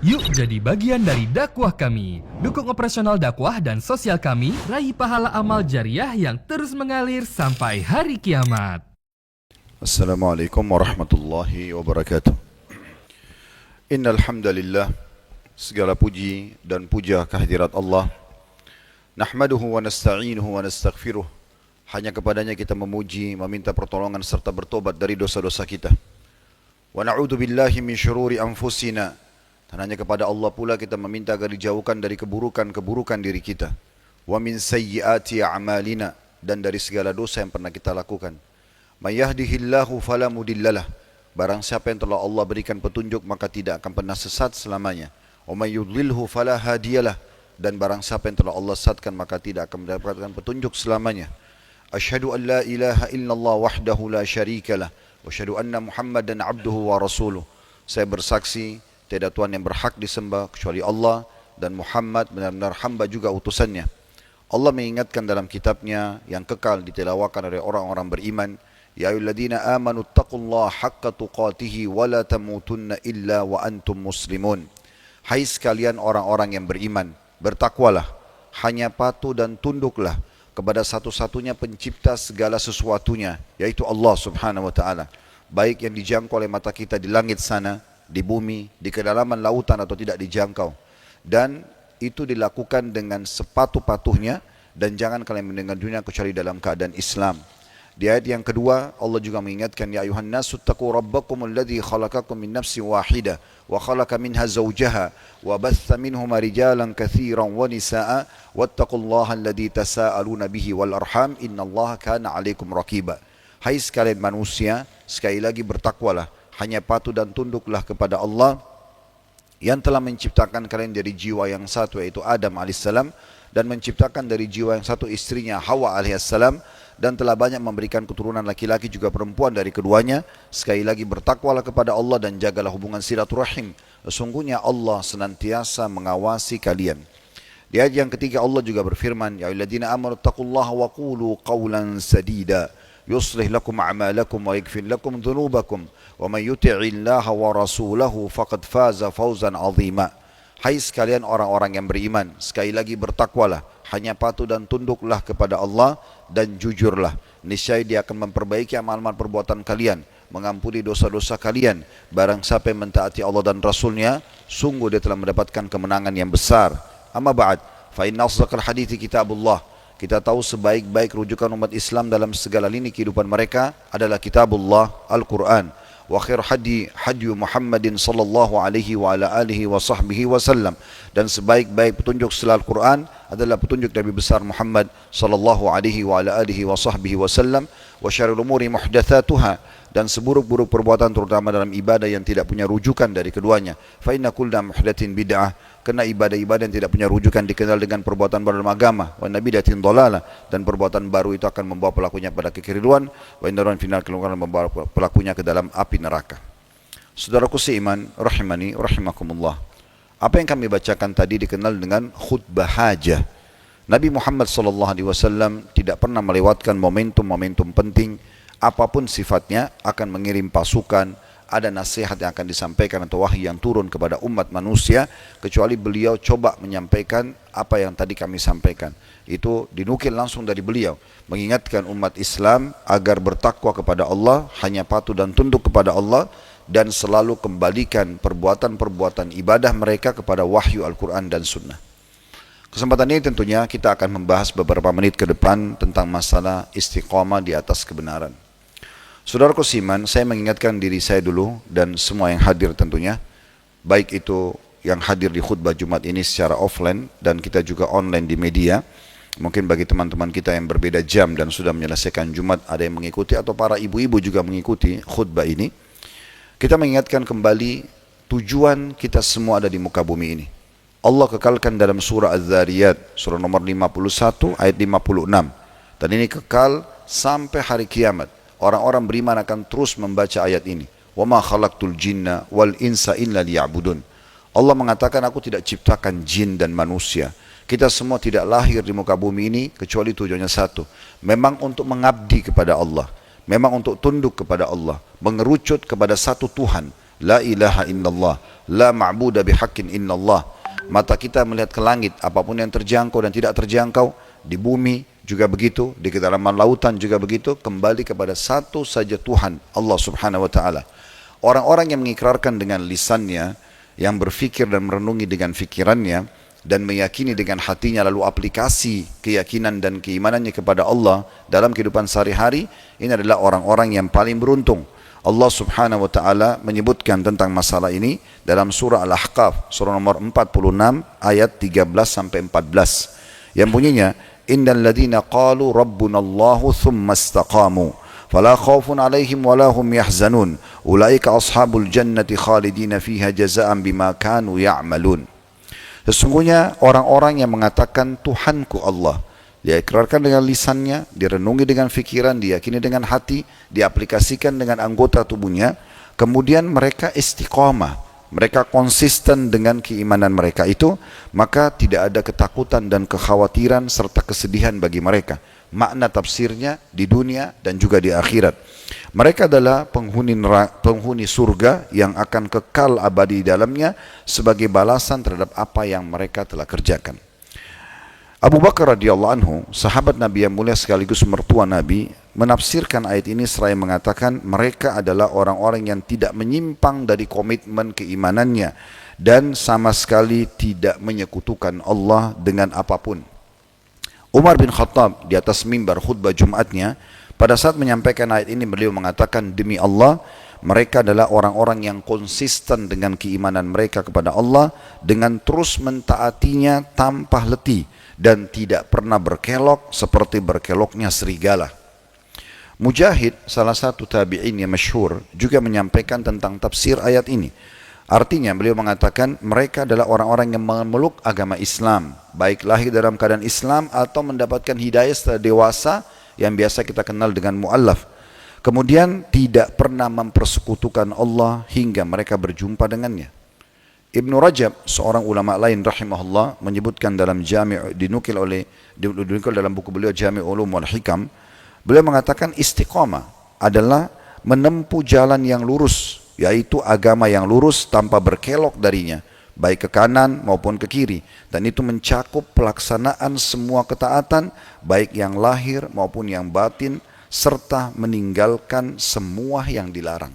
Yuk jadi bagian dari dakwah kami. Dukung operasional dakwah dan sosial kami, raih pahala amal jariah yang terus mengalir sampai hari kiamat. Assalamualaikum warahmatullahi wabarakatuh. Innal hamdalillah, segala puji dan puja kehadirat Allah. Nahmaduhu wa nasta'inuhu wa nastaghfiruh. Hanya kepadanya kita memuji, meminta pertolongan serta bertobat dari dosa-dosa kita. Wa na'udzu billahi min syururi anfusina. Dan hanya kepada Allah pula kita meminta agar dijauhkan dari keburukan-keburukan diri kita. Wa min sayyiati a'malina, dan dari segala dosa yang pernah kita lakukan. May yahdihillahu fala mudhillalah. Barang siapa yang telah Allah berikan petunjuk maka tidak akan pernah sesat selamanya. Wa may yudlilhu fala hadiyalah. Dan barang siapa yang telah Allah sesatkan maka tidak akan mendapatkan petunjuk selamanya. Asyhadu an la ilaha illallah wahdahu la syarikalah wa asyhadu anna Muhammadan abduhu wa rasuluh. Saya bersaksi tiada Tuhan yang berhak disembah kecuali Allah, dan Muhammad benar-benar hamba juga utusannya. Allah mengingatkan dalam kitabnya yang kekal ditelawakan oleh orang-orang beriman, ya ayyuhalladzina amanu taqullaha haqqa tuqatih wa la tamutunna illa wa antum muslimun. Hai sekalian orang-orang yang beriman, bertakwalah, hanya patuh dan tunduklah kepada satu-satunya pencipta segala sesuatunya, yaitu Allah subhanahu wa ta'ala. Baik yang dijangkau oleh mata kita di langit sana, di bumi, di kedalaman lautan atau tidak dijangkau. Dan itu dilakukan dengan sepatuh-patuhnya, dan jangan kalian mendengar dunia kecuali dalam keadaan Islam. Di ayat yang kedua Allah juga mengingatkan, ya ayuhan nasu taqu rabbakum alladhi khalaqakum min nafsin wahidah wa khalaqa minha zawjaha wa batha minhuma rijalan katsiran wa nisaa wattaqullaha alladhi tasaaluna bihi wal arham innallaha kana 'alaikum raqiba. Hai sekalian manusia, sekali lagi bertakwalah, hanya patuh dan tunduklah kepada Allah yang telah menciptakan kalian dari jiwa yang satu, yaitu Adam alaihissalam, dan menciptakan dari jiwa yang satu istrinya Hawa alaihissalam, dan telah banyak memberikan keturunan laki-laki juga perempuan dari keduanya. Sekali lagi bertakwalah kepada Allah dan jagalah hubungan silaturahim. Sesungguhnya Allah senantiasa mengawasi kalian. Di ayat yang ketiga Allah juga berfirman, ya ayyuhalladzina amanu taqullaha wa qulu qawlan sadida yuslih lakum a'malakum wa yaghfir lakum dhunubakum wa may yuti'illaha wa rasulahu faqad faza fawzan 'azima. Hai sekalian orang-orang yang beriman, sekali lagi bertakwalah, hanya patuh dan tunduklah kepada Allah dan jujurlah. Niscaya Dia akan memperbaiki amal-amal perbuatan kalian, mengampuni dosa-dosa kalian. Barang siapa yang mentaati Allah dan Rasulnya, sungguh dia telah mendapatkan kemenangan yang besar. Amma ba'd, fa inna asdaqal hadithi kitabullah. Kita tahu sebaik-baik rujukan umat Islam dalam segala lini kehidupan mereka adalah kitabullah, Al-Quran. Wa khair hadi Muhammadin sallallahu alaihi wa ala alihi wa sahbihi wasallam. Dan sebaik-baik petunjuk setelah Al-Quran adalah petunjuk Nabi besar Muhammad sallallahu alaihi wa ala alihi wa sahbihi wasallam. Wa syarrul umuri muhdatsatuha, dan seburuk-buruk perbuatan terutama dalam ibadah yang tidak punya rujukan dari keduanya. Fa inna kulla muhdatsin bid'ah, karena ibadah-ibadah yang tidak punya rujukan dikenal dengan perbuatan baru dalam agama. Wa nabidatin dhalalah, dan perbuatan baru itu akan membawa pelakunya pada kekeliruan. Wa indaron final kelungkuran membawa pelakunya ke dalam api neraka. Saudaraku seiman, rahimani rahimakumullah. Apa yang kami bacakan tadi dikenal dengan khutbah hajah. Nabi Muhammad SAW tidak pernah melewatkan momentum-momentum penting, apapun sifatnya, akan mengirim pasukan, ada nasihat yang akan disampaikan atau wahyu yang turun kepada umat manusia, kecuali beliau coba menyampaikan apa yang tadi kami sampaikan. Itu dinukil langsung dari beliau, mengingatkan umat Islam agar bertakwa kepada Allah, hanya patuh dan tunduk kepada Allah, dan selalu kembalikan perbuatan-perbuatan ibadah mereka kepada wahyu Al-Quran dan Sunnah. Kesempatan ini tentunya kita akan membahas beberapa menit ke depan tentang masalah istiqamah di atas kebenaran. Saudaraku seiman, saya mengingatkan diri saya dulu dan semua yang hadir tentunya, baik itu yang hadir di khutbah Jumat ini secara offline dan kita juga online di media. Mungkin bagi teman-teman kita yang berbeda jam dan sudah menyelesaikan Jumat, ada yang mengikuti, atau para ibu-ibu juga mengikuti khutbah ini. Kita mengingatkan kembali tujuan kita semua ada di muka bumi ini. Allah kekalkan dalam surah Az-Zariyat, surah nomor 51 ayat 56. Dan ini kekal sampai hari kiamat. Orang-orang beriman akan terus membaca ayat ini. Wa ma khalaqtul jinna wal insa illa liya'budun. Allah mengatakan, aku tidak ciptakan jin dan manusia. Kita semua tidak lahir di muka bumi ini kecuali tujuannya satu. Memang untuk mengabdi kepada Allah. Memang untuk tunduk kepada Allah. Mengerucut kepada satu Tuhan. La ilaha illallah, la ma'budu bihaqqin illallah. Mata kita melihat ke langit, apapun yang terjangkau dan tidak terjangkau, di bumi juga begitu, di kedalaman lautan juga begitu, kembali kepada satu saja Tuhan, Allah Subhanahu wa taala. Orang-orang yang mengikrarkan dengan lisannya, yang berfikir dan merenungi dengan fikirannya, dan meyakini dengan hatinya, lalu aplikasi keyakinan dan keimanannya kepada Allah dalam kehidupan sehari-hari, ini adalah orang-orang yang paling beruntung. Allah Subhanahu wa taala menyebutkan tentang masalah ini dalam surah Al-Ahqaf, surah nomor 46 ayat 13 sampai 14. Yang bunyinya, innal ladzina qalu rabbunallahu tsumma istaqamu fala khaufun 'alaihim wala hum yahzanun ulaika ashabul jannati khalidina fiha jazaa'an bima kanu ya'malun. Sesungguhnya orang-orang yang mengatakan Tuhanku Allah, dia ikrarkan dengan lisannya, direnungi dengan fikiran, diyakini dengan hati, diaplikasikan dengan anggota tubuhnya, kemudian mereka istiqamah, mereka konsisten dengan keimanan mereka itu, maka tidak ada ketakutan dan kekhawatiran serta kesedihan bagi mereka. Makna tafsirnya di dunia dan juga di akhirat. Mereka adalah penghuni surga yang akan kekal abadi di dalamnya sebagai balasan terhadap apa yang mereka telah kerjakan. Abu Bakar radhiyallahu anhu, sahabat Nabi yang mulia sekaligus mertua Nabi, menafsirkan ayat ini seraya mengatakan mereka adalah orang-orang yang tidak menyimpang dari komitmen keimanannya dan sama sekali tidak menyekutukan Allah dengan apapun. Umar bin Khattab di atas mimbar khutbah Jumatnya pada saat menyampaikan ayat ini, beliau mengatakan, demi Allah, mereka adalah orang-orang yang konsisten dengan keimanan mereka kepada Allah dengan terus mentaatinya tanpa letih dan tidak pernah berkelok seperti berkeloknya serigala. Mujahid, salah satu tabi'in yang masyhur, juga menyampaikan tentang tafsir ayat ini. Artinya beliau mengatakan mereka adalah orang-orang yang memeluk agama Islam, baik lahir dalam keadaan Islam atau mendapatkan hidayah setelah dewasa yang biasa kita kenal dengan mu'allaf. Kemudian tidak pernah mempersekutukan Allah hingga mereka berjumpa dengannya. Ibnu Rajab, seorang ulama lain rahimahullah, menyebutkan dalam dinukil dalam buku beliau Jami' Ulum wal Hikam, beliau mengatakan istiqamah adalah menempuh jalan yang lurus, yaitu agama yang lurus tanpa berkelok darinya, baik ke kanan maupun ke kiri, dan itu mencakup pelaksanaan semua ketaatan, baik yang lahir maupun yang batin, serta meninggalkan semua yang dilarang.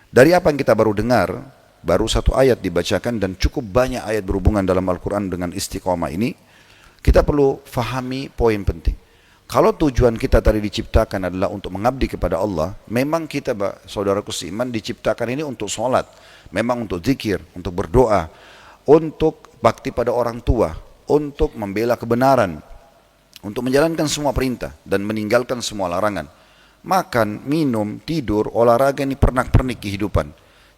Dari apa yang kita baru dengar, baru satu ayat dibacakan dan cukup banyak ayat berhubungan dalam Al-Quran dengan istiqamah ini, kita perlu fahami poin penting. Kalau tujuan kita tadi diciptakan adalah untuk mengabdi kepada Allah, memang kita, saudaraku seiman, diciptakan ini untuk sholat, memang untuk zikir, untuk berdoa, untuk bakti pada orang tua, untuk membela kebenaran, untuk menjalankan semua perintah dan meninggalkan semua larangan. Makan, minum, tidur, olahraga, ini pernak-pernik kehidupan.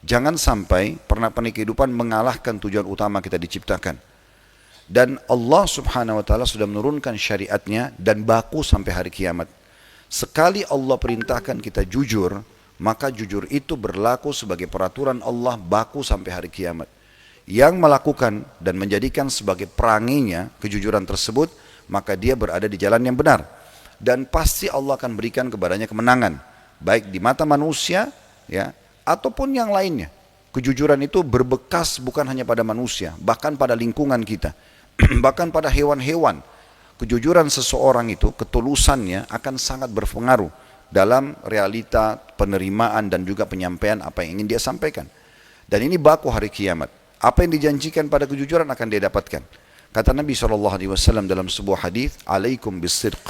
Jangan sampai pernak-pernik kehidupan mengalahkan tujuan utama kita diciptakan. Dan Allah Subhanahu wa taala sudah menurunkan syariatnya dan baku sampai hari kiamat. Sekali Allah perintahkan kita jujur, maka jujur itu berlaku sebagai peraturan Allah, baku sampai hari kiamat. Yang melakukan dan menjadikan sebagai peranginya kejujuran tersebut, maka dia berada di jalan yang benar. Dan pasti Allah akan berikan kepadanya kemenangan, baik di mata manusia, ya, ataupun yang lainnya. Kejujuran itu berbekas bukan hanya pada manusia, bahkan pada lingkungan kita, bahkan pada hewan-hewan. Kejujuran seseorang itu, ketulusannya akan sangat berpengaruh dalam realita penerimaan dan juga penyampaian apa yang ingin dia sampaikan. Dan ini baku hari kiamat. Apa yang dijanjikan pada kejujuran akan dia dapatkan. Kata Nabi SAW dalam sebuah hadis, alaikum bisidq.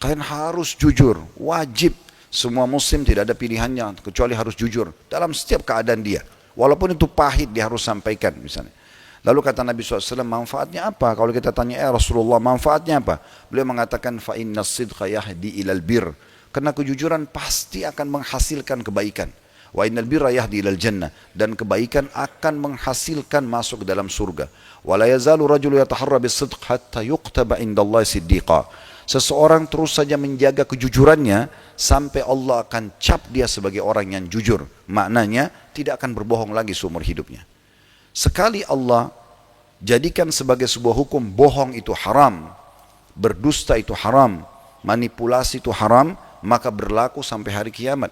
Kalian harus jujur, wajib. Semua muslim tidak ada pilihannya kecuali harus jujur dalam setiap keadaan dia. Walaupun itu pahit, dia harus sampaikan misalnya. Lalu kata Nabi SAW, manfaatnya apa? Kalau kita tanya, ya Rasulullah, manfaatnya apa? Beliau mengatakan, fa inna sidqa yahdi ilal bir. Karena kejujuran pasti akan menghasilkan kebaikan. Wa innal birra yahdi ilal jannah. Dan kebaikan akan menghasilkan masuk ke dalam surga. Wa la yazalu rajulu yataharra bisidq hatta yuqtaba indallahi siddiqa. Seseorang terus saja menjaga kejujurannya sampai Allah akan cap dia sebagai orang yang jujur. Maknanya tidak akan berbohong lagi seumur hidupnya. Sekali Allah jadikan sebagai sebuah hukum, bohong itu haram, berdusta itu haram, manipulasi itu haram, maka berlaku sampai hari kiamat.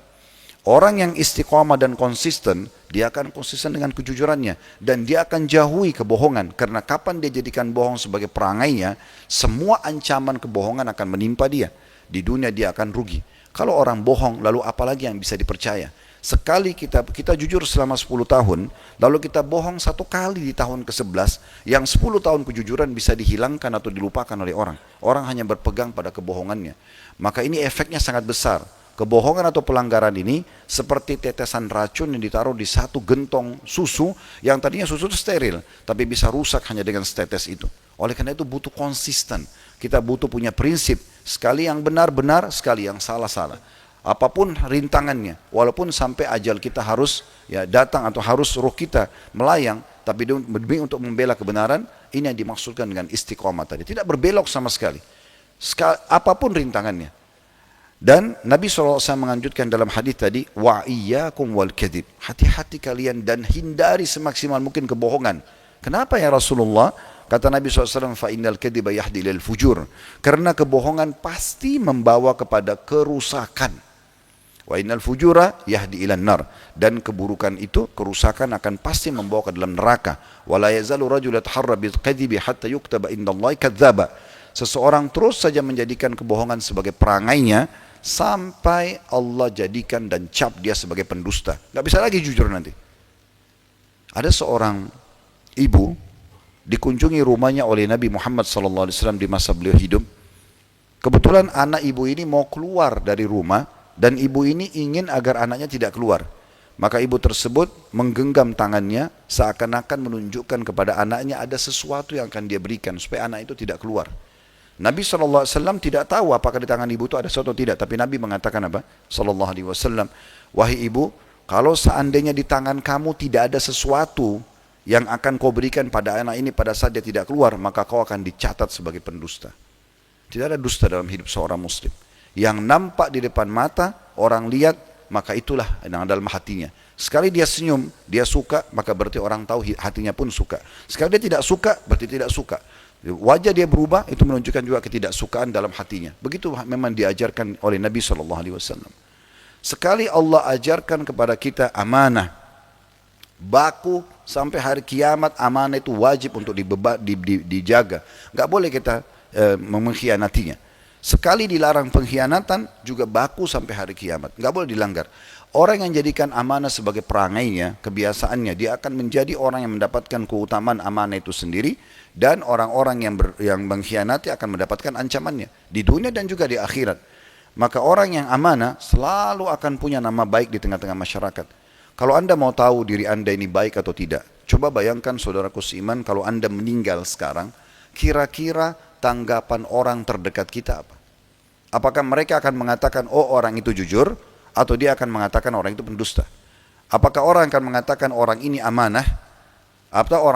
Orang yang istiqamah dan konsisten, dia akan konsisten dengan kejujurannya. Dan dia akan jauhi kebohongan. Karena kapan dia jadikan bohong sebagai perangainya, semua ancaman kebohongan akan menimpa dia. Di dunia dia akan rugi. Kalau orang bohong, lalu apalagi yang bisa dipercaya? Sekali kita jujur selama 10 tahun, lalu kita bohong 1 kali di tahun ke-11, yang 10 tahun kejujuran bisa dihilangkan atau dilupakan oleh orang. Orang hanya berpegang pada kebohongannya. Maka ini efeknya sangat besar. Kebohongan atau pelanggaran ini seperti tetesan racun yang ditaruh di satu gentong susu yang tadinya susu itu steril, tapi bisa rusak hanya dengan setetes itu. Oleh karena itu butuh konsisten. Kita butuh punya prinsip, sekali yang benar-benar, sekali yang salah-salah. Apapun rintangannya, walaupun sampai ajal kita harus datang atau harus ruh kita melayang, tapi demi untuk membela kebenaran, ini yang dimaksudkan dengan istiqomah tadi. Tidak berbelok sama sekali. Apapun rintangannya. Dan Nabi SAW menganjurkan dalam hadis tadi, wa iyyakum wal kadhib. Hati-hati kalian dan hindari semaksimal mungkin kebohongan. Kenapa ya Rasulullah? Kata Nabi SAW, fa innal kadhiba yahdi lil fujur. Karena kebohongan pasti membawa kepada kerusakan. Wa innal fujura yahdi ilan nar. Dan keburukan itu, kerusakan akan pasti membawa ke dalam neraka. Wa la yazalu rajul yataharra bil kadhibi hatta yuktaba indallahi kadzdzaba. Seseorang terus saja menjadikan kebohongan sebagai perangainya sampai Allah jadikan dan cap dia sebagai pendusta. Gak bisa lagi jujur nanti. Ada seorang ibu dikunjungi rumahnya oleh Nabi Muhammad SAW di masa beliau hidup. Kebetulan anak ibu ini mau keluar dari rumah dan ibu ini ingin agar anaknya tidak keluar. Maka ibu tersebut menggenggam tangannya seakan-akan menunjukkan kepada anaknya ada sesuatu yang akan dia berikan supaya anak itu tidak keluar. Nabi SAW tidak tahu apakah di tangan ibu itu ada sesuatu atau tidak. Tapi Nabi mengatakan apa? SAW, wahai ibu, kalau seandainya di tangan kamu tidak ada sesuatu yang akan kau berikan pada anak ini pada saat dia tidak keluar, maka kau akan dicatat sebagai pendusta. Tidak ada dusta dalam hidup seorang muslim. Yang nampak di depan mata, orang lihat, maka itulah yang dalam hatinya. Sekali dia senyum, dia suka, maka berarti orang tahu hatinya pun suka. Sekali dia tidak suka, berarti tidak suka. Wajah dia berubah, itu menunjukkan juga ketidaksukaan dalam hatinya. Begitu memang diajarkan oleh Nabi SAW. Sekali Allah ajarkan kepada kita amanah, baku sampai hari kiamat, amanah itu wajib untuk dijaga. Gak boleh kita mengkhianatinya. Sekali dilarang pengkhianatan, juga baku sampai hari kiamat. Gak boleh dilanggar. Orang yang jadikan amanah sebagai perangainya, kebiasaannya, dia akan menjadi orang yang mendapatkan keutamaan amanah itu sendiri. Dan orang-orang yang mengkhianati akan mendapatkan ancamannya di dunia dan juga di akhirat. Maka orang yang amanah selalu akan punya nama baik di tengah-tengah masyarakat. Kalau anda mau tahu diri anda ini baik atau tidak, coba bayangkan saudaraku seiman, kalau anda meninggal sekarang, kira-kira tanggapan orang terdekat kita apa? Apakah mereka akan mengatakan, oh orang itu jujur, atau dia akan mengatakan orang itu pendusta? Apakah orang akan mengatakan orang ini amanah, atau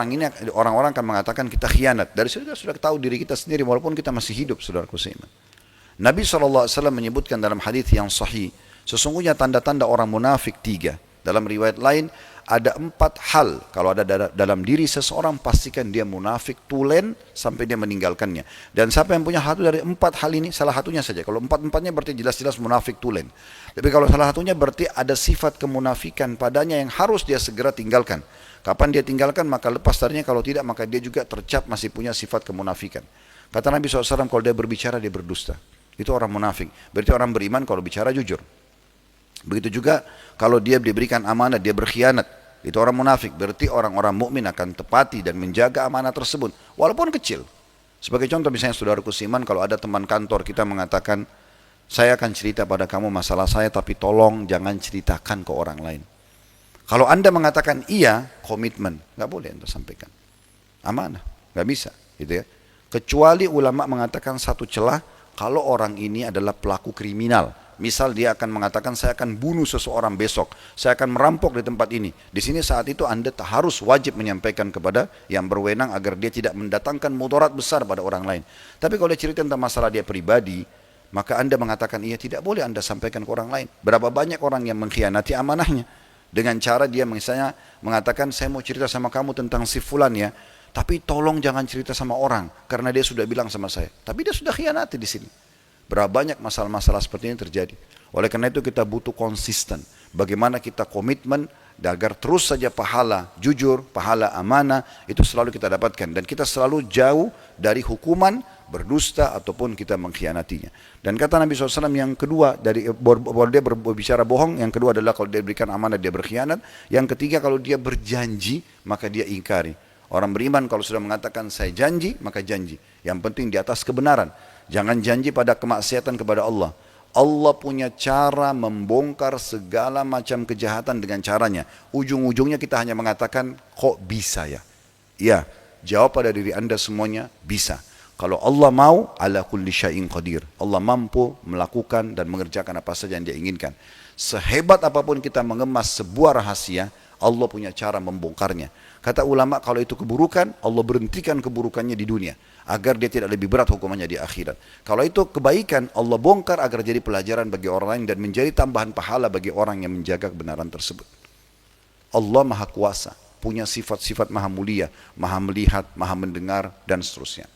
orang-orang akan mengatakan kita khianat? Dari situ kita sudah tahu diri kita sendiri walaupun kita masih hidup, saudaraku seiman. Nabi SAW menyebutkan dalam hadis yang sahih, sesungguhnya tanda-tanda orang munafik 3. Dalam riwayat lain ada 4 hal. Kalau ada dalam diri seseorang, pastikan dia munafik tulen sampai dia meninggalkannya. Dan siapa yang punya satu dari 4 hal ini, salah satunya saja. Kalau 4-4-nya berarti jelas-jelas munafik tulen. Tapi kalau salah satunya berarti ada sifat kemunafikan padanya yang harus dia segera tinggalkan. Kapan dia tinggalkan, maka lepas darinya. Kalau tidak, maka dia juga tercap masih punya sifat kemunafikan. Kata Nabi SAW, kalau dia berbicara, dia berdusta. Itu orang munafik. Berarti orang beriman kalau bicara jujur. Begitu juga kalau dia diberikan amanah, dia berkhianat. Itu orang munafik. Berarti orang-orang mukmin akan tepati dan menjaga amanah tersebut, walaupun kecil. Sebagai contoh misalnya saudaraku seiman, kalau ada teman kantor kita mengatakan, saya akan cerita pada kamu masalah saya, tapi tolong jangan ceritakan ke orang lain. Kalau anda mengatakan iya, komitmen, nggak boleh anda sampaikan. Amanah, nggak bisa, gitu ya. Kecuali ulama mengatakan satu celah, kalau orang ini adalah pelaku kriminal. Misal dia akan mengatakan, saya akan bunuh seseorang besok, saya akan merampok di tempat ini. Di sini saat itu anda harus wajib menyampaikan kepada yang berwenang agar dia tidak mendatangkan mudarat besar pada orang lain. Tapi kalau dia cerita tentang masalah dia pribadi, maka anda mengatakan iya, tidak boleh anda sampaikan ke orang lain. Berapa banyak orang yang mengkhianati amanahnya dengan cara dia misalnya mengatakan, saya mau cerita sama kamu tentang si fulan ya, tapi tolong jangan cerita sama orang karena dia sudah bilang sama saya. Tapi dia sudah khianati di sini. Berapa banyak masalah-masalah seperti ini terjadi. Oleh karena itu kita butuh konsisten. bagaimana kita komitmen agar terus saja pahala jujur, pahala amanah itu selalu kita dapatkan, dan kita selalu jauh dari hukuman berdusta ataupun kita mengkhianatinya. Dan kata Nabi SAW yang kedua, dari bahwa dia berbicara bohong, yang kedua adalah kalau dia berikan amanah dia berkhianat, yang ketiga kalau dia berjanji maka dia ingkari. Orang beriman kalau sudah mengatakan saya janji, maka janji. Yang penting di atas kebenaran. Jangan janji pada kemaksiatan kepada Allah. Allah punya cara membongkar segala macam kejahatan dengan caranya. Ujung-ujungnya kita hanya mengatakan kok bisa ya? Ya, jawab pada diri anda semuanya, bisa. Kalau Allah mau, ala kulli syai'in qadir. Allah mampu melakukan dan mengerjakan apa saja yang dia inginkan. Sehebat apapun kita mengemas sebuah rahasia, Allah punya cara membongkarnya. Kata ulama, kalau itu keburukan, Allah berhentikan keburukannya di dunia, agar dia tidak lebih berat hukumannya di akhirat. Kalau itu kebaikan, Allah bongkar agar jadi pelajaran bagi orang lain dan menjadi tambahan pahala bagi orang yang menjaga kebenaran tersebut. Allah Maha Kuasa, punya sifat-sifat maha mulia, maha melihat, maha mendengar, dan seterusnya.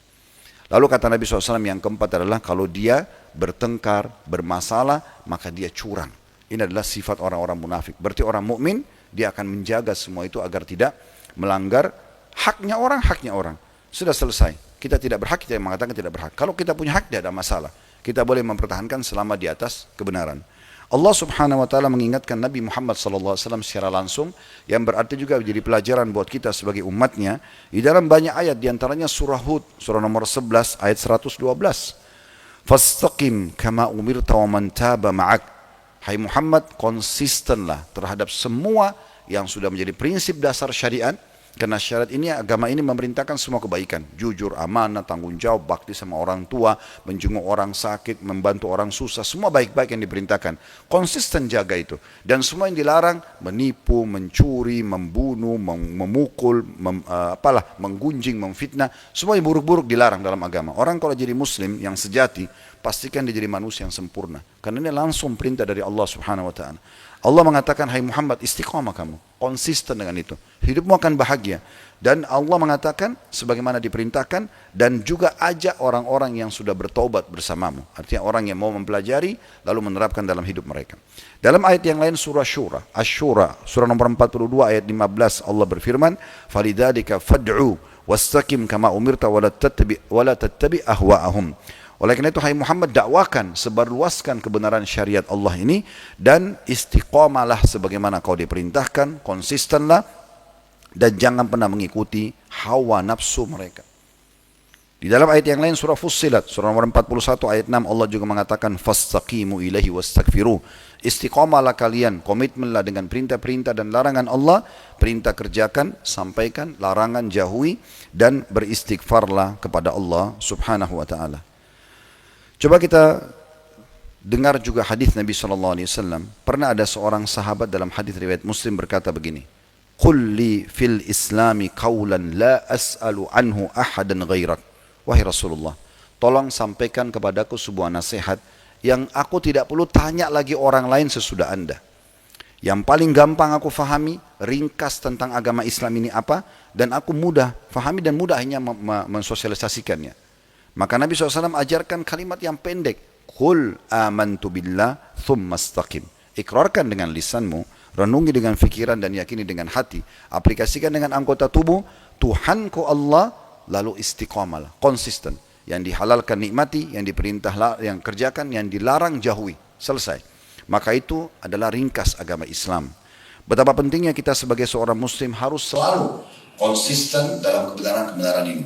Lalu kata Nabi SAW yang keempat adalah kalau dia bertengkar, bermasalah, maka dia curang. Ini adalah sifat orang-orang munafik. Berarti orang mukmin dia akan menjaga semua itu agar tidak melanggar haknya orang. Sudah selesai. Kita tidak berhak, kita yang mengatakan tidak berhak. Kalau kita punya hak, tidak ada masalah. Kita boleh mempertahankan selama di atas kebenaran. Allah Subhanahu wa taala mengingatkan Nabi Muhammad sallallahu alaihi wasallam secara langsung, yang berarti juga menjadi pelajaran buat kita sebagai umatnya di dalam banyak ayat, di antaranya surah Hud, surah nomor 11 ayat 112. Fastaqim kama umirta wa man taba ma'ak. Hai Muhammad, konsistenlah terhadap semua yang sudah menjadi prinsip dasar syariat. Karena syariat ini, agama ini memerintahkan semua kebaikan. Jujur, amanah, tanggung jawab, bakti sama orang tua, menjenguk orang sakit, membantu orang susah. Semua baik-baik yang diperintahkan. Konsisten jaga itu. Dan semua yang dilarang, menipu, mencuri, membunuh, memukul, menggunjing, memfitnah. Semua yang buruk-buruk dilarang dalam agama. Orang kalau jadi muslim yang sejati, pastikan dia jadi manusia yang sempurna. Karena ini langsung perintah dari Allah Subhanahu wa taala. Allah mengatakan, hai Muhammad, istiqamah kamu, konsisten dengan itu, hidupmu akan bahagia. Dan Allah mengatakan sebagaimana diperintahkan, dan juga ajak orang-orang yang sudah bertobat bersamamu. Artinya orang yang mau mempelajari lalu menerapkan dalam hidup mereka. Dalam ayat yang lain surah Syura, Asy-Syura, surah nomor 42 ayat 15, Allah berfirman, "Falidzalika fad'u wastaqim kama umirta wa la tattabi ahwa'ahum." Oleh karena itu, hai Muhammad, dakwakan, sebarluaskan kebenaran syariat Allah ini, dan istiqamalah sebagaimana kau diperintahkan, konsistenlah, dan jangan pernah mengikuti hawa nafsu mereka. Di dalam ayat yang lain surah Fussilat, surah nomor 41 ayat 6, Allah juga mengatakan fastaqimu ilaihi wastaghfiruh. Istiqamalah kalian, komitmenlah dengan perintah-perintah dan larangan Allah, perintah kerjakan, sampaikan, larangan jauhi, dan beristighfarlah kepada Allah Subhanahu wa taala. Coba kita dengar juga hadis Nabi SAW. Pernah ada seorang sahabat dalam hadis riwayat Muslim berkata begini, "Qul li fil islami qawlan la as'alu anhu ahadan ghairak." Wahai Rasulullah, tolong sampaikan kepadaku sebuah nasihat yang aku tidak perlu tanya lagi orang lain sesudah Anda. Yang paling gampang aku fahami, ringkas tentang agama Islam ini apa, dan aku mudah fahami dan mudah hanya mensosialisasikannya. Maka Nabi SAW ajarkan kalimat yang pendek. Qul amantu billah thumma istaqim. Ikrarkan dengan lisanmu, renungi dengan fikiran dan yakini dengan hati. Aplikasikan dengan anggota tubuh, Tuhanku Allah, lalu istiqamalah, konsisten. Yang dihalalkan nikmati, yang diperintah yang kerjakan, yang dilarang jauhi. Selesai. Maka itu adalah ringkas agama Islam. Betapa pentingnya kita sebagai seorang muslim harus selalu konsisten dalam kebenaran-kebenaran ini.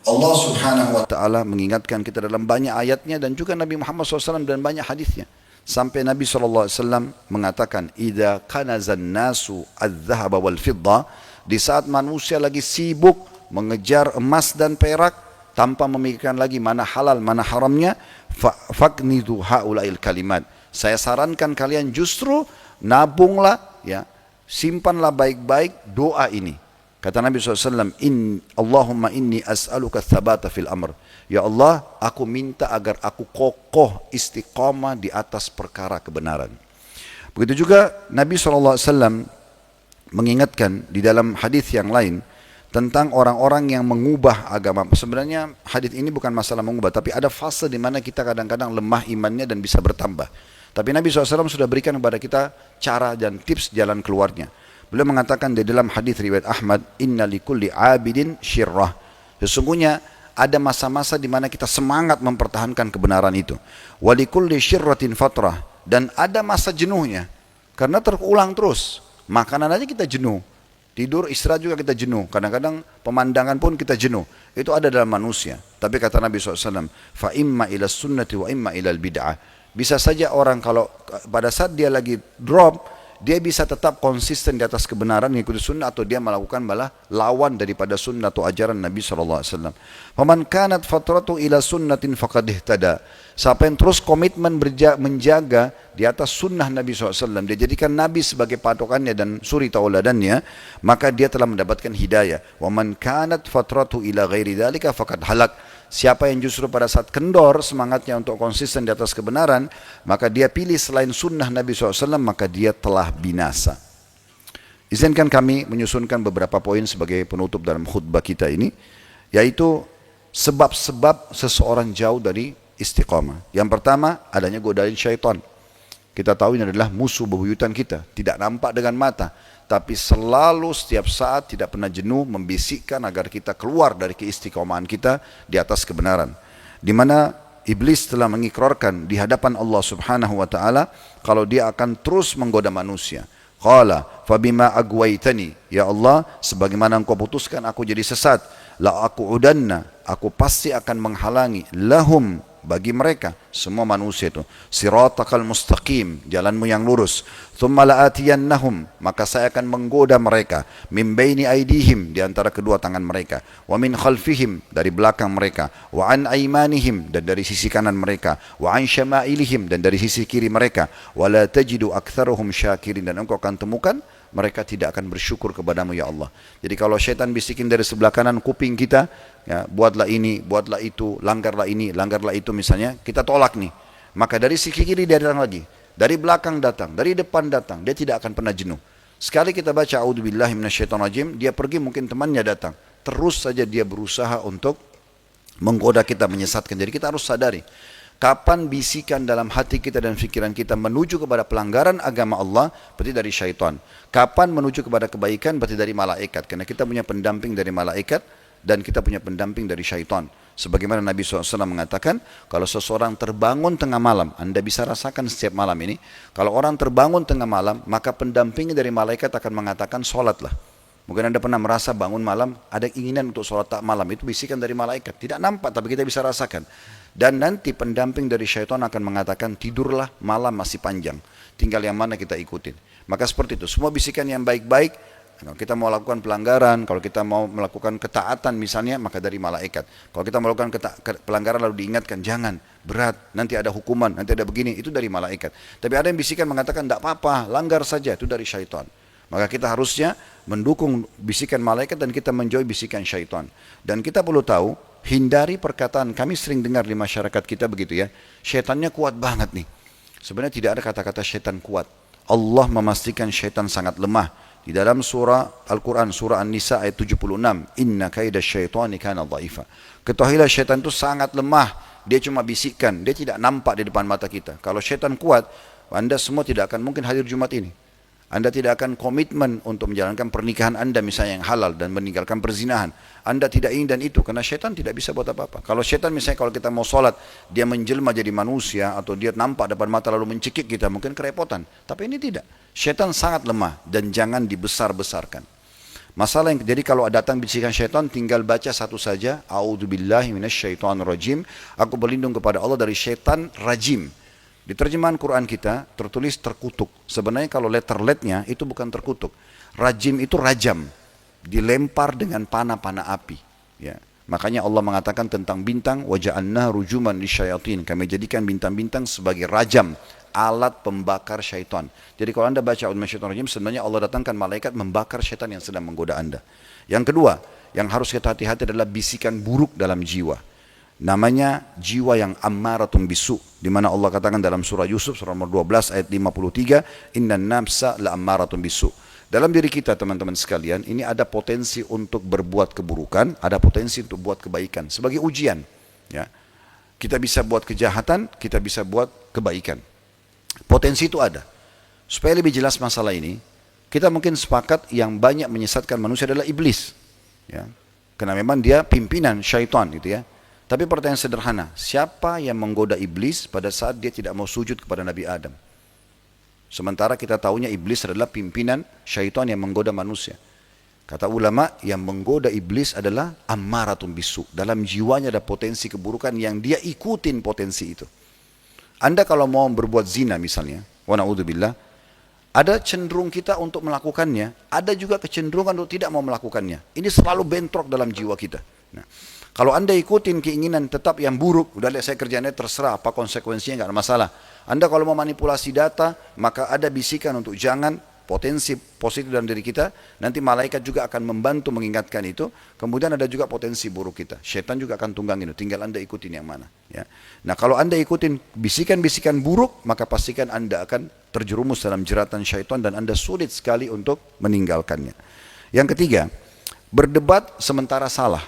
Allah Subhanahu wa taala mengingatkan kita dalam banyak ayatnya, dan juga Nabi Muhammad SAW dan banyak hadisnya. Sampai Nabi SAW mengatakan, "Idza kanazan nasu adz-dzahaba wal fidda", di saat manusia lagi sibuk mengejar emas dan perak tanpa memikirkan lagi mana halal mana haramnya, faqnidu haulail kalimat. Saya sarankan kalian justru nabunglah, ya, simpanlah baik-baik doa ini. Kata Nabi SAW, Allahumma inni as'aluka tsabata fil amr. Ya Allah, aku minta agar aku kokoh istiqamah di atas perkara kebenaran. Begitu juga Nabi SAW mengingatkan di dalam hadis yang lain tentang orang-orang yang mengubah agama. Sebenarnya hadis ini bukan masalah mengubah, tapi ada fase di mana kita kadang-kadang lemah imannya dan bisa bertambah. Tapi Nabi SAW sudah berikan kepada kita cara dan tips jalan keluarnya. Beliau mengatakan di dalam hadis riwayat Ahmad, inna likulli abidin syirrah. Sesungguhnya ada masa-masa di mana kita semangat mempertahankan kebenaran itu. Walikulli syirratin fatrah. Dan ada masa jenuhnya. Karena terulang terus. Makanan aja kita jenuh. Tidur, istirahat juga kita jenuh. Kadang-kadang pemandangan pun kita jenuh. Itu ada dalam manusia. Tapi kata Nabi SAW, fa imma ila sunnati wa imma ila bid'ah. Bisa saja orang kalau pada saat dia lagi drop, dia bisa tetap konsisten di atas kebenaran mengikuti sunnah, atau dia melakukan malah lawan daripada sunnah atau ajaran Nabi SAW. Faman kanat fatratu ila sunnatin faqad ihtada. Siapa yang terus komitmen menjaga di atas sunnah Nabi SAW, dia jadikan Nabi sebagai patokannya dan suri tauladannya, maka dia telah mendapatkan hidayah. Waman kanat fatratu ila ghairi dzalika faqad halak. Siapa yang justru pada saat kendor semangatnya untuk konsisten di atas kebenaran, maka dia pilih selain sunnah Nabi SAW, maka dia telah binasa. Izinkan kami menyusunkan beberapa poin sebagai penutup dalam khutbah kita ini, yaitu sebab-sebab seseorang jauh dari istiqamah. Yang pertama, adanya godaan syaitan. Kita tahu ini adalah musuh bebuyutan kita, tidak nampak dengan mata, tapi selalu setiap saat tidak pernah jenuh membisikkan agar kita keluar dari keistiqomahan kita di atas kebenaran. Di mana iblis telah mengikrarkan di hadapan Allah Subhanahu wa taala kalau dia akan terus menggoda manusia. Qala fabima agwaitani, ya Allah, sebagaimana engkau putuskan aku jadi sesat, la aqudanna, aku pasti akan menghalangi lahum, bagi mereka semua manusia itu, siratakal mustaqim, jalanmu yang lurus, thumma la'atiyannahum, maka saya akan menggoda mereka, min baini aidihim, di antara kedua tangan mereka, wa min khalfihim, dari belakang mereka, wa an aimanihim, dan dari sisi kanan mereka, wa an syama'ilihim, dan dari sisi kiri mereka, wa la tajidu aktsaruhum syakirin, dan engkau akan temukan mereka tidak akan bersyukur kepadamu ya Allah. Jadi kalau syaitan bisikin dari sebelah kanan kuping kita, ya, buatlah ini, buatlah itu, langgarlah ini, langgarlah itu misalnya, kita tolak nih. Maka dari sisi kiri dia datang lagi, dari belakang datang, dari depan datang, dia tidak akan pernah jenuh. Sekali kita baca a'udzubillahi minasyaitonirrajim, dia pergi mungkin temannya datang, terus saja dia berusaha untuk menggoda kita, menyesatkan. Jadi kita harus sadari, kapan bisikan dalam hati kita dan pikiran kita menuju kepada pelanggaran agama Allah, berarti dari syaitan. Kapan menuju kepada kebaikan, berarti dari malaikat. Karena kita punya pendamping dari malaikat dan kita punya pendamping dari syaitan. Sebagaimana Nabi SAW mengatakan, kalau seseorang terbangun tengah malam, Anda bisa rasakan setiap malam ini, kalau orang terbangun tengah malam, maka pendampingnya dari malaikat akan mengatakan, sholatlah. Mungkin Anda pernah merasa bangun malam, ada keinginan untuk sholat tak malam, itu bisikan dari malaikat. Tidak nampak, tapi kita bisa rasakan. Dan nanti pendamping dari syaitan akan mengatakan, tidurlah, malam masih panjang, tinggal yang mana kita ikutin. Maka seperti itu, semua bisikan yang baik-baik, kalau kita mau lakukan pelanggaran, kalau kita mau melakukan ketaatan misalnya, maka dari malaikat. Kalau kita melakukan pelanggaran lalu diingatkan, jangan, berat, nanti ada hukuman, nanti ada begini, itu dari malaikat. Tapi ada yang bisikan mengatakan, tidak apa-apa, langgar saja, itu dari syaitan. Maka kita harusnya mendukung bisikan malaikat dan kita menjauhi bisikan syaitan. Dan kita perlu tahu, hindari perkataan, kami sering dengar di masyarakat kita begitu ya, syaitannya kuat banget nih. Sebenarnya tidak ada kata-kata syaitan kuat. Allah memastikan syaitan sangat lemah. Di dalam surah Al-Quran, surah An-Nisa ayat 76, inna kaida syaitani kana dhaifa. Ketahuilah syaitan itu sangat lemah. Dia cuma bisikkan, dia tidak nampak di depan mata kita. Kalau syaitan kuat, Anda semua tidak akan mungkin hadir Jumat ini. Anda tidak akan komitmen untuk menjalankan pernikahan Anda misalnya yang halal dan meninggalkan perzinahan. Anda tidak ingin dan itu, karena syaitan tidak bisa buat apa-apa. Kalau syaitan misalnya kalau kita mau sholat, dia menjelma jadi manusia atau dia nampak depan mata lalu mencekik kita, mungkin kerepotan. Tapi ini tidak. Syaitan sangat lemah dan jangan dibesar-besarkan. Masalah yang jadi kalau datang bisikan syaitan, tinggal baca satu saja, a'udzubillahi minasyaitonirrajim. Aku berlindung kepada Allah dari syaitan rajim. Di terjemahan Quran kita tertulis terkutuk. Sebenarnya kalau letter-letnya itu bukan terkutuk. Rajim itu rajam, dilempar dengan panah-panah api. Ya. Makanya Allah mengatakan tentang bintang, waja'alna rujuman lisyayatin. Kami jadikan bintang-bintang sebagai rajam, alat pembakar syaitan. Jadi kalau Anda baca a'udzubillahi sebenarnya Allah datangkan malaikat membakar syaitan yang sedang menggoda Anda. Yang kedua, yang harus kita hati-hati adalah bisikan buruk dalam jiwa. Namanya jiwa yang ammaratun bisu, di mana Allah katakan dalam surah Yusuf surah nomor 12 ayat 53, innan nafsa la ammaratun bisu. Dalam diri kita teman-teman sekalian, ini ada potensi untuk berbuat keburukan, ada potensi untuk buat kebaikan sebagai ujian, ya. Kita bisa buat kejahatan, kita bisa buat kebaikan. Potensi itu ada. Supaya lebih jelas masalah ini, kita mungkin sepakat yang banyak menyesatkan manusia adalah iblis. Ya. Karena memang dia pimpinan syaitan gitu ya. Tapi pertanyaan sederhana, siapa yang menggoda iblis pada saat dia tidak mau sujud kepada Nabi Adam? Sementara kita tahunya iblis adalah pimpinan syaitan yang menggoda manusia. Kata ulama, yang menggoda iblis adalah ammaratun bisu. Dalam jiwanya ada potensi keburukan yang dia ikutin potensi itu. Anda kalau mau berbuat zina misalnya, wa na'udzubillah, ada cenderung kita untuk melakukannya, ada juga kecenderungan untuk tidak mau melakukannya. Ini selalu bentrok dalam jiwa kita. Nah, kalau Anda ikutin keinginan tetap yang buruk, udah lihat saya kerjanya terserah apa konsekuensinya, nggak ada masalah. Anda kalau mau manipulasi data, maka ada bisikan untuk jangan, potensi positif dalam diri kita, nanti malaikat juga akan membantu mengingatkan itu, kemudian ada juga potensi buruk kita. Syaitan juga akan tunggangin itu, tinggal Anda ikutin yang mana. Ya. Nah kalau Anda ikutin bisikan-bisikan buruk, maka pastikan Anda akan terjerumus dalam jeratan syaitan dan Anda sulit sekali untuk meninggalkannya. Yang ketiga, berdebat sementara salah.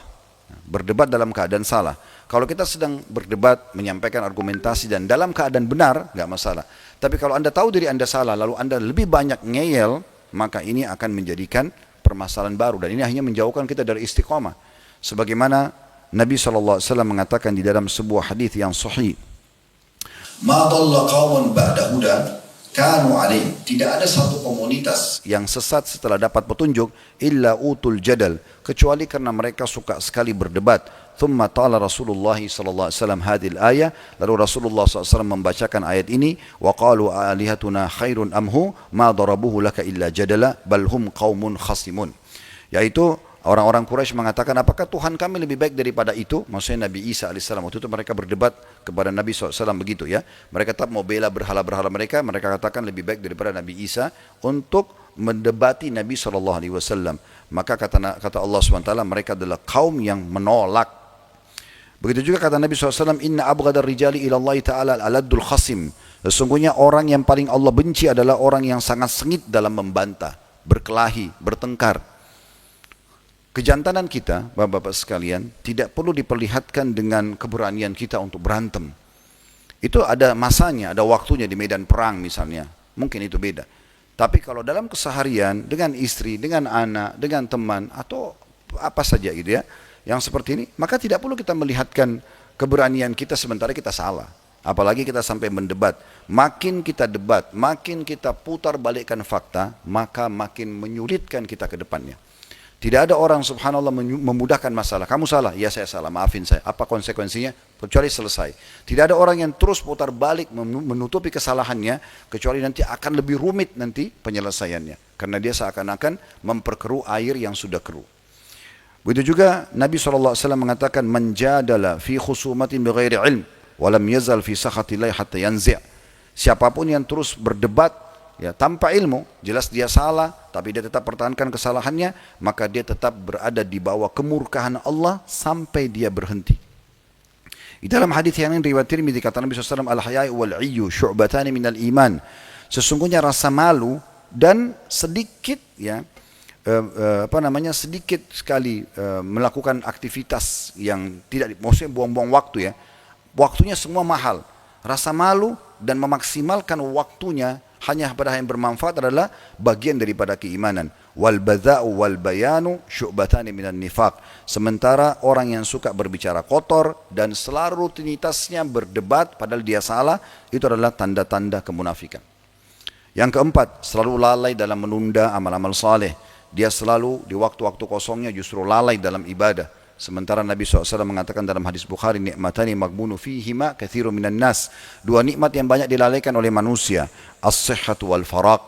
Berdebat dalam keadaan salah. Kalau kita sedang berdebat, menyampaikan argumentasi dan dalam keadaan benar, nggak masalah. Tapi kalau Anda tahu diri Anda salah, lalu Anda lebih banyak ngeyel, maka ini akan menjadikan permasalahan baru. Dan ini hanya menjauhkan kita dari istiqamah. Sebagaimana Nabi SAW mengatakan di dalam sebuah hadis yang sahih. Ma dhalla qawmun ba'da huda kanu alaih. Tidak ada satu komunitas yang sesat setelah dapat petunjuk illa utul jadal, kecuali karena mereka suka sekali berdebat. Thumma ta'ala Rasulullah sallallahu alaihi wasallam hadhil ayah, lalu Rasulullah SAW membacakan ayat ini, wa qalu alihatuna khairun amhu ma darabuhu laka illa jadala bal hum qaumun khasimun. Yaitu orang-orang Quraisy mengatakan, apakah Tuhan kami lebih baik daripada itu? Maksudnya Nabi Isa alaihissalam. Waktu itu mereka berdebat kepada Nabi SAW begitu ya. Mereka tetap mau bela berhala-berhala mereka. Mereka katakan lebih baik daripada Nabi Isa untuk mendebati Nabi SAW. Maka kata Allah SWT, mereka adalah kaum yang menolak. Begitu juga kata Nabi SAW, inna abghadar rijali ilallahi ta'ala al-aladdul khasim. Sesungguhnya orang yang paling Allah benci adalah orang yang sangat sengit dalam membantah, berkelahi, bertengkar. Kejantanan kita, bapak-bapak sekalian, tidak perlu diperlihatkan dengan keberanian kita untuk berantem. Itu ada masanya, ada waktunya di medan perang misalnya. Mungkin itu beda. Tapi kalau dalam keseharian, dengan istri, dengan anak, dengan teman, atau apa saja gitu ya, yang seperti ini, maka tidak perlu kita melihatkan keberanian kita sementara kita salah. Apalagi kita sampai mendebat. Makin kita debat, makin kita putar balikkan fakta, maka makin menyulitkan kita ke depannya. Tidak ada orang subhanallah memudahkan masalah. Kamu salah, ya saya salah, maafin saya. Apa konsekuensinya? Kecuali selesai. Tidak ada orang yang terus putar balik menutupi kesalahannya, kecuali nanti akan lebih rumit nanti penyelesaiannya. Karena dia seakan-akan memperkeruh air yang sudah keruh. Begitu juga Nabi SAW mengatakan, menjadala fi khusumatin bighairi ilm, walam yazal fi sakhatillahi hatta yanzi'. Siapapun yang terus berdebat ya tanpa ilmu, jelas dia salah, tapi dia tetap pertahankan kesalahannya, maka dia tetap berada di bawah kemurkaan Allah sampai dia berhenti. Di dalam hadis yang lain riwayat Tirmidzi kata Nabi SAW, al-haya'u wal-'iyyu syu'batani minal iman. Sesungguhnya rasa malu dan sedikit ya sedikit sekali melakukan aktivitas yang tidak, maksudnya buang-buang waktu ya. Waktunya semua mahal. Rasa malu dan memaksimalkan waktunya hanya pada yang bermanfaat adalah bagian daripada keimanan. Wal badza'u wal bayanu syu'batani minan nifaq. Sementara orang yang suka berbicara kotor dan selalu rutinitasnya berdebat padahal dia salah, itu adalah tanda-tanda kemunafikan. Yang keempat, selalu lalai dalam menunda amal-amal saleh. Dia selalu di waktu-waktu kosongnya justru lalai dalam ibadah. Sementara Nabi SAW mengatakan dalam hadis Bukhari, ni'matani maghbunu fihima katsirun minan nas. Dua nikmat yang banyak dilalaikan oleh manusia, as-sihhatu wal faraq.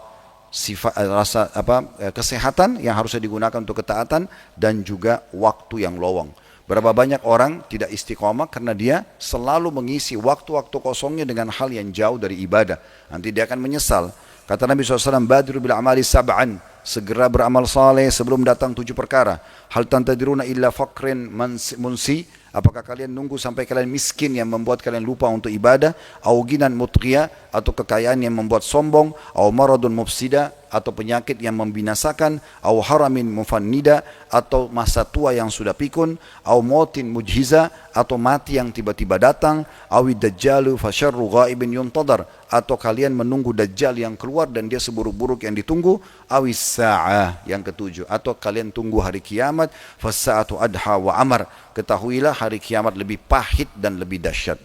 Kesehatan yang harusnya digunakan untuk ketaatan dan juga waktu yang lowong. Berapa banyak orang tidak istiqomah karena dia selalu mengisi waktu-waktu kosongnya dengan hal yang jauh dari ibadah. Nanti dia akan menyesal. Kata Nabi SAW, badiru bil amali sab'an, segera beramal saleh sebelum datang 7 perkara. Hal tantadiruna illa faqrin munsi, apakah kalian nunggu sampai kalian miskin yang membuat kalian lupa untuk ibadah, au ginan mutqiya, atau kekayaan yang membuat sombong, au maradun mufsida, atau penyakit yang membinasakan, au haramin mufannida, atau masa tua yang sudah pikun, au mautin mujhiza, atau mati yang tiba-tiba datang, awi dajjalu fasyarru ghaibin yuntadar, atau kalian menunggu dajjal yang keluar dan dia seburuk-buruk yang ditunggu, awi sa'ah yang ketujuh, atau kalian tunggu hari kiamat, fasa'atu adha wa amar, ketahuilah hari kiamat lebih pahit dan lebih dahsyat.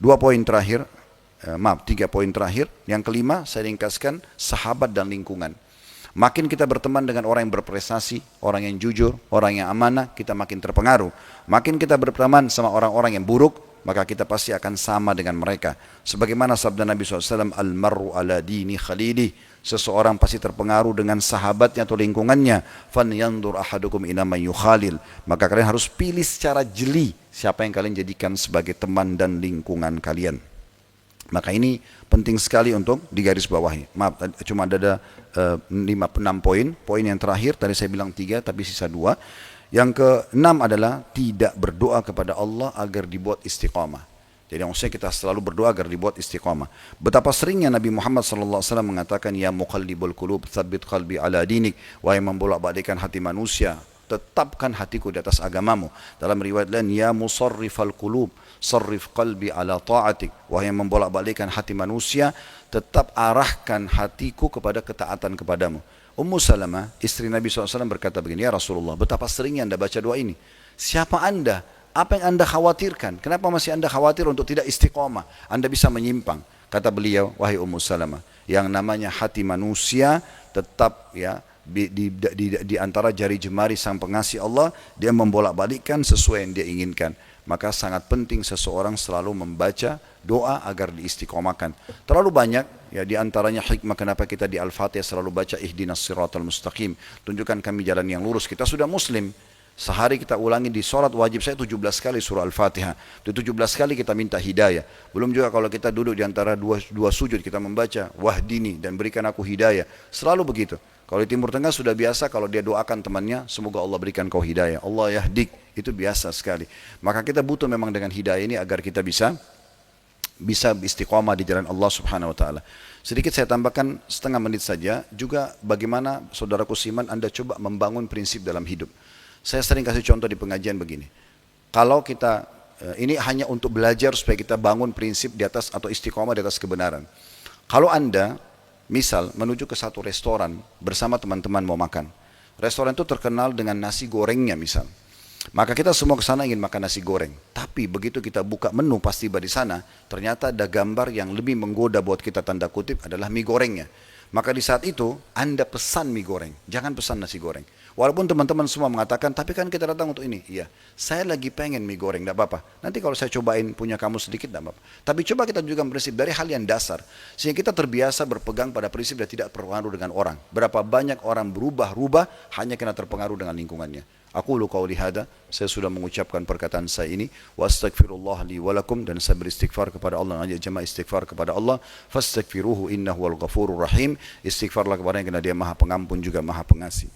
3 poin terakhir. Yang kelima, saya ringkaskan, sahabat dan lingkungan. Makin kita berteman dengan orang yang berprestasi, orang yang jujur, orang yang amanah, kita makin terpengaruh. Makin kita berteman sama orang-orang yang buruk, maka kita pasti akan sama dengan mereka. Sebagaimana sabda Nabi SAW, Al-mar'u ala dini khalili, seseorang pasti terpengaruh dengan sahabatnya atau lingkungannya. Fanyandur ahadukum ila man yukhalil, maka kalian harus pilih secara jeli siapa yang kalian jadikan sebagai teman dan lingkungan kalian. Maka ini penting sekali untuk digarisbawahi. Maaf, cuma ada 6 poin. Poin yang terakhir, tadi saya bilang 3 tapi sisa 2. Yang ke-6 adalah tidak berdoa kepada Allah agar dibuat istiqamah. Jadi maksudnya kita selalu berdoa agar dibuat istiqamah. Betapa seringnya Nabi Muhammad SAW mengatakan, Ya muqallibul qulub, tsabbit qalbi ala dinik. Wahai membolak-balikkan hati manusia, tetapkan hatiku di atas agamamu. Dalam riwayat lain, Ya musarrifal qulub, sarrif qalbi ala ta'atik. Wahai yang membolak-balikkan hati manusia, tetap arahkan hatiku kepada ketaatan kepadamu. Ummu Salamah, istri Nabi SAW berkata begini, Ya Rasulullah, betapa seringnya anda baca doa ini. Siapa anda? Apa yang anda khawatirkan? Kenapa masih anda khawatir untuk tidak istiqamah? Anda bisa menyimpang. Kata beliau, wahai Ummu Salamah, yang namanya hati manusia tetap ya di antara jari jemari sang pengasih Allah, dia membolak-balikkan sesuai yang dia inginkan. Maka sangat penting seseorang selalu membaca doa agar diistiqomahkan. Terlalu banyak ya, di antaranya hikmah kenapa kita di Al-Fatihah selalu baca ihdinas siratal mustaqim, tunjukkan kami jalan yang lurus. Kita sudah muslim, sehari kita ulangi di sholat wajib saya 17 kali surah Al-Fatihah. Itu 17 kali kita minta hidayah. Belum juga kalau kita duduk di antara dua sujud kita membaca wahdini dan berikan aku hidayah. Selalu begitu. Kalau di Timur Tengah sudah biasa kalau dia doakan temannya, semoga Allah berikan kau hidayah. Allah yahdik, itu biasa sekali. Maka kita butuh memang dengan hidayah ini agar kita bisa istiqamah di jalan Allah Subhanahu wa taala. Sedikit saya tambahkan setengah menit saja, juga bagaimana saudaraku Siman Anda coba membangun prinsip dalam hidup. Saya sering kasih contoh di pengajian begini. Kalau kita ini hanya untuk belajar supaya kita bangun prinsip di atas atau istiqamah di atas kebenaran. Kalau Anda misal menuju ke satu restoran bersama teman-teman mau makan. Restoran itu terkenal dengan nasi gorengnya misal. Maka kita semua ke sana ingin makan nasi goreng. Tapi begitu kita buka menu pas tiba di sana, ternyata ada gambar yang lebih menggoda buat kita tanda kutip adalah mie gorengnya. Maka di saat itu Anda pesan mie goreng, jangan pesan nasi goreng. Walaupun teman-teman semua mengatakan, tapi kan kita datang untuk ini. Iya, saya lagi pengen mie goreng, tidak apa-apa. Nanti kalau saya cobain punya kamu sedikit, tidak apa-apa. Tapi coba kita juga prinsip dari hal yang dasar. Sehingga kita terbiasa berpegang pada prinsip dan tidak terpengaruh dengan orang. Berapa banyak orang berubah-ubah hanya karena terpengaruh dengan lingkungannya. Aku qauli hada, saya sudah mengucapkan perkataan saya ini. Wa astaghfirullah li walakum, dan saya beristighfar kepada Allah. Ajak jemaah istighfar kepada Allah. Fastaghfiruhu innahu wal ghafurur rahim. Istighfarlah kepada yang, karena dia maha pengampun juga maha pengasih.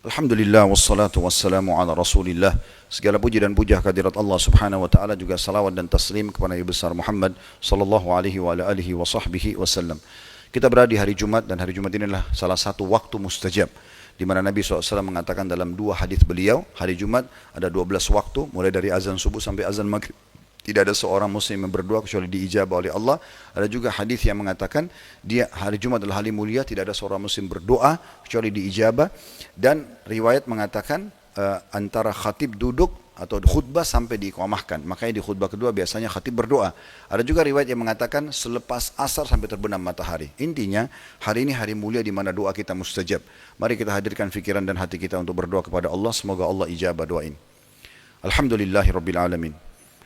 Alhamdulillah wassalatu wassalamu ala rasulillah. Segala puji dan puja kehadirat Allah subhanahu wa ta'ala, juga salawat dan taslim kepada Nabi besar Muhammad sallallahu alaihi wa alihi wa sahbihi wasallam. Kita berada di hari Jumat, dan hari Jumat ini adalah salah satu waktu mustajab, di mana Nabi SAW mengatakan dalam 2 hadis beliau, hari Jumat ada 12 waktu, mulai dari azan subuh sampai azan maghrib. Tidak ada seorang muslim yang berdoa kecuali diijabah oleh Allah. Ada juga hadis yang mengatakan hari Jumat adalah hari mulia, tidak ada seorang muslim berdoa kecuali diijabah. Dan riwayat mengatakan antara khatib duduk atau khutbah sampai diiqamahkan. Makanya di khutbah kedua biasanya khatib berdoa. Ada juga riwayat yang mengatakan selepas asar sampai terbenam matahari. Intinya hari ini hari mulia di mana doa kita mustajab. Mari kita hadirkan fikiran dan hati kita untuk berdoa kepada Allah. Semoga Allah ijabah doa ini. Alhamdulillahirabbil alamin.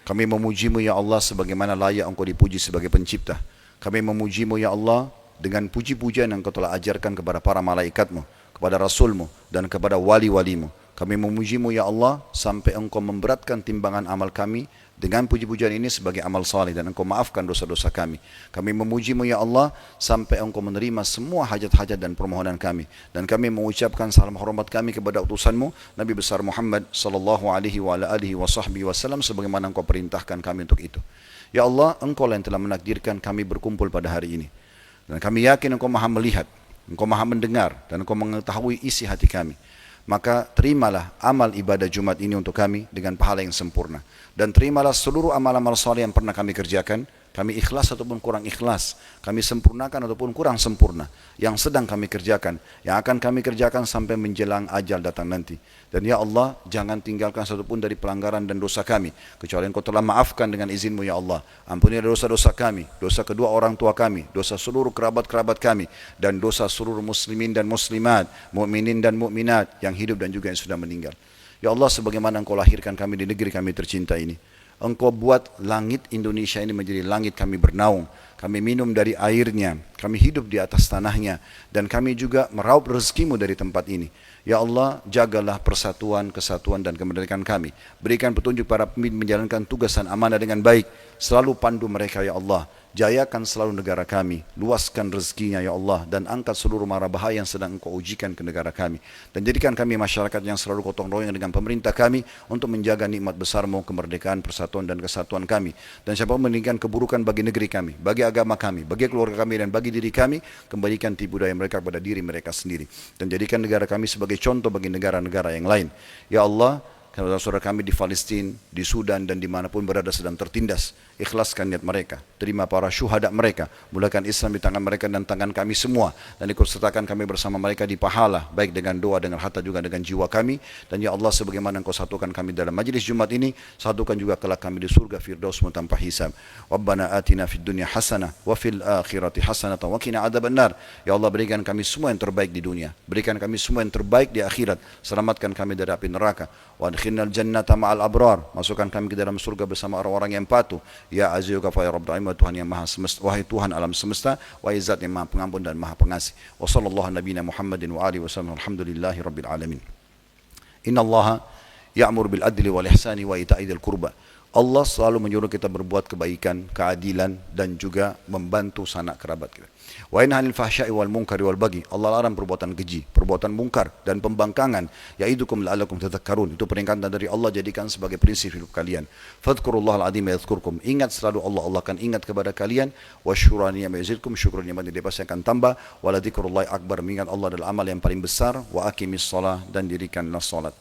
Kami memujimu ya Allah sebagaimana layak engkau dipuji sebagai pencipta. Kami memujimu ya Allah dengan puji-pujian yang engkau telah ajarkan kepada para malaikatmu, kepada rasulmu, dan kepada wali-walimu. Kami memujimu ya Allah sampai engkau memberatkan timbangan amal kami dengan puji-pujian ini sebagai amal saleh, dan engkau maafkan dosa-dosa kami. Kami memujimu ya Allah sampai engkau menerima semua hajat-hajat dan permohonan kami. Dan kami mengucapkan salam hormat kami kepada utusanmu Nabi besar Muhammad sallallahu alaihi wa alihi wa sahbihi wasallam, sebagaimana engkau perintahkan kami untuk itu. Ya Allah, engkau yang telah menakdirkan kami berkumpul pada hari ini. Dan kami yakin engkau maha melihat, Engkau maha mendengar dan Engkau mengetahui isi hati kami. Maka terimalah amal ibadah Jumat ini untuk kami dengan pahala yang sempurna. Dan terimalah seluruh amal-amal saleh yang pernah kami kerjakan, kami ikhlas ataupun kurang ikhlas, kami sempurnakan ataupun kurang sempurna, yang sedang kami kerjakan, yang akan kami kerjakan sampai menjelang ajal datang nanti. Dan ya Allah, jangan tinggalkan satupun dari pelanggaran dan dosa kami, kecuali Engkau telah maafkan dengan izinmu ya Allah. Ampunilah dosa-dosa kami, dosa kedua orang tua kami, dosa seluruh kerabat-kerabat kami, dan dosa seluruh muslimin dan muslimat, mukminin dan mukminat yang hidup dan juga yang sudah meninggal. Ya Allah, sebagaimana Engkau lahirkan kami di negeri kami tercinta ini, Engkau buat langit Indonesia ini menjadi langit kami bernaung, kami minum dari airnya, kami hidup di atas tanahnya, dan kami juga meraup rezekimu dari tempat ini. Ya Allah, jagalah persatuan, kesatuan dan kemerdekaan kami. Berikan petunjuk para pemimpin menjalankan tugas dan amanah dengan baik. Selalu pandu mereka ya Allah. Jayakan selalu negara kami, luaskan rezekinya ya Allah, dan angkat seluruh mara bahaya yang sedang Engkau ujikan ke negara kami. Dan jadikan kami masyarakat yang selalu gotong royong dengan pemerintah kami untuk menjaga nikmat besar-Mu, kemerdekaan, persatuan dan kesatuan kami. Dan siapa menginginkan keburukan bagi negeri kami, bagi agama kami, bagi keluarga kami dan bagi diri kami, kembalikan tipu daya mereka kepada diri mereka sendiri. Dan jadikan negara kami sebagai contoh bagi negara-negara yang lain. Ya Allah, saudara-saudara kami di Palestina, di Sudan dan dimanapun berada sedang tertindas, ikhlaskan niat mereka, terima para syuhada mereka, mulakan Islam di tangan mereka dan tangan kami semua, dan ikut sertakan kami bersama mereka di pahala, baik dengan doa, dengan harta juga dengan jiwa kami. Dan ya Allah, sebagaimana Engkau satukan kami dalam majlis Jumat ini, satukan juga kelak kami di surga Firdaus tanpa hisab. Rabbana atina fid dunya hasanah wa fil akhirati hasanah wa qina adzabannar. Ya Allah, berikan kami semua yang terbaik di dunia, berikan kami semua yang terbaik di akhirat, selamatkan kami dari api neraka. Wa adkhilnal jannata ma'al abrar, masukkan kami ke dalam surga bersama orang-orang yang patuh. Ya Aziz wa Ghafur, ya Rabbul Alamin, Tuhan yang maha semesta, wahai Tuhan alam semesta, wahai Zat yang maha pengampun dan maha pengasih. Wa sallallahu nabiyana Muhammadin wa alihi wasallam, alhamdulillahi rabbil alamin. Inna Allaha ya'mur bil adli wal ihsani wa ita'i dzil qurba. Allah selalu menyuruh kita berbuat kebaikan, keadilan dan juga membantu sanak kerabat kita. Wa yanha 'anil fahsya'i wal munkari wal baghi. Allah larang perbuatan keji, perbuatan mungkar dan pembangkangan. Ya'idukum la'allakum tadhakkarun. Itu peringatan dari Allah, jadikan sebagai prinsip hidup kalian. Fadhkurullahal 'azim yadhkurkum. Ingat selalu Allah, Allah akan ingat kepada kalian. Wasyukura ni'mati yazidkum, syukur nikmat dia pasti akan tambah. Wa la dzikrullahi akbar, mengingat Allah adalah amal yang paling besar. Wa aqimis shalah, dan dirikanlah salat.